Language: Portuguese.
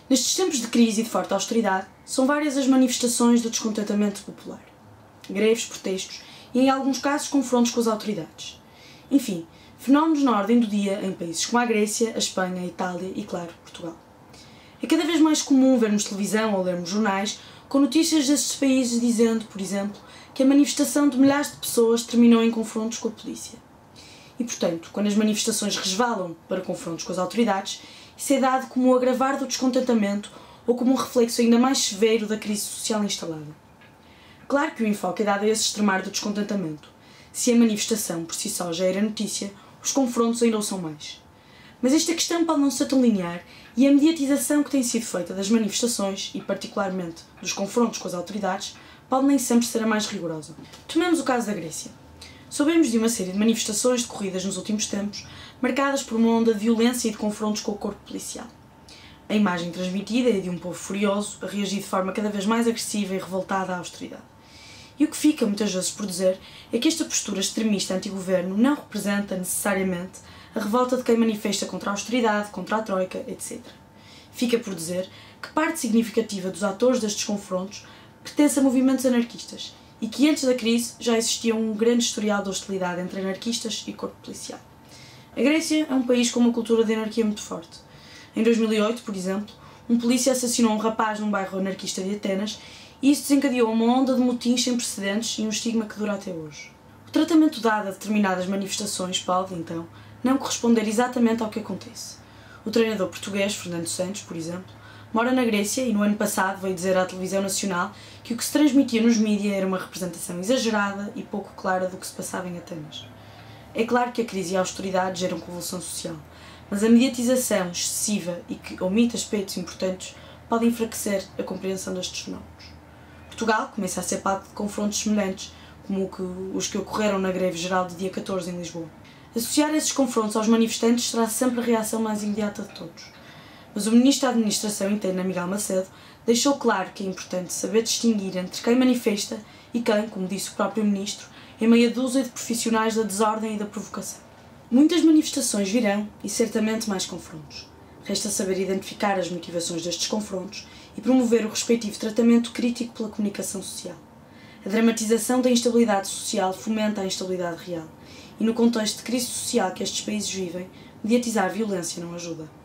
Nestes tempos de crise e de forte austeridade, são várias as manifestações do descontentamento popular. Greves, protestos e, em alguns casos, confrontos com as autoridades. Enfim, fenómenos na ordem do dia em países como a Grécia, a Espanha, a Itália e, claro, Portugal. É cada vez mais comum vermos televisão ou lermos jornais com notícias destes países dizendo, por exemplo, que a manifestação de milhares de pessoas terminou em confrontos com a polícia. E, portanto, quando as manifestações resvalam para confrontos com as autoridades, isso é dado como o agravar do descontentamento ou como um reflexo ainda mais severo da crise social instalada. Claro que o enfoque é dado a esse extremar do descontentamento. Se a manifestação por si só já era notícia, os confrontos ainda o são mais. Mas esta questão pode não ser tão linear e a mediatização que tem sido feita das manifestações, e particularmente dos confrontos com as autoridades, pode nem sempre ser a mais rigorosa. Tomemos o caso da Grécia. Soubemos de uma série de manifestações decorridas nos últimos tempos, marcadas por uma onda de violência e de confrontos com o corpo policial. A imagem transmitida é de um povo furioso, a reagir de forma cada vez mais agressiva e revoltada à austeridade. E o que fica muitas vezes por dizer é que esta postura extremista anti-governo não representa necessariamente a revolta de quem manifesta contra a austeridade, contra a troika, etc. Fica por dizer que parte significativa dos atores destes confrontos pertence a movimentos anarquistas e que antes da crise já existia um grande historial de hostilidade entre anarquistas e corpo policial. A Grécia é um país com uma cultura de anarquia muito forte. Em 2008, por exemplo, um polícia assassinou um rapaz num bairro anarquista de Atenas e isso desencadeou uma onda de motins sem precedentes e um estigma que dura até hoje. O tratamento dado a determinadas manifestações pode, então, não corresponder exatamente ao que acontece. O treinador português, Fernando Santos, por exemplo, mora na Grécia e no ano passado veio dizer à televisão nacional que o que se transmitia nos mídias era uma representação exagerada e pouco clara do que se passava em Atenas. É claro que a crise e a austeridade geram convulsão social, mas a mediatização excessiva e que omite aspectos importantes pode enfraquecer a compreensão destes fenómenos. Portugal começa a ser palco de confrontos semelhantes, como os que ocorreram na greve geral de dia 14 em Lisboa. Associar esses confrontos aos manifestantes será sempre a reação mais imediata de todos. Mas o Ministro da Administração Interna, Miguel Macedo, deixou claro que é importante saber distinguir entre quem manifesta e quem, como disse o próprio Ministro, é meia dúzia de profissionais da desordem e da provocação. Muitas manifestações virão e certamente mais confrontos. Resta saber identificar as motivações destes confrontos e promover o respectivo tratamento crítico pela comunicação social. A dramatização da instabilidade social fomenta a instabilidade real e, no contexto de crise social que estes países vivem, mediatizar a violência não ajuda.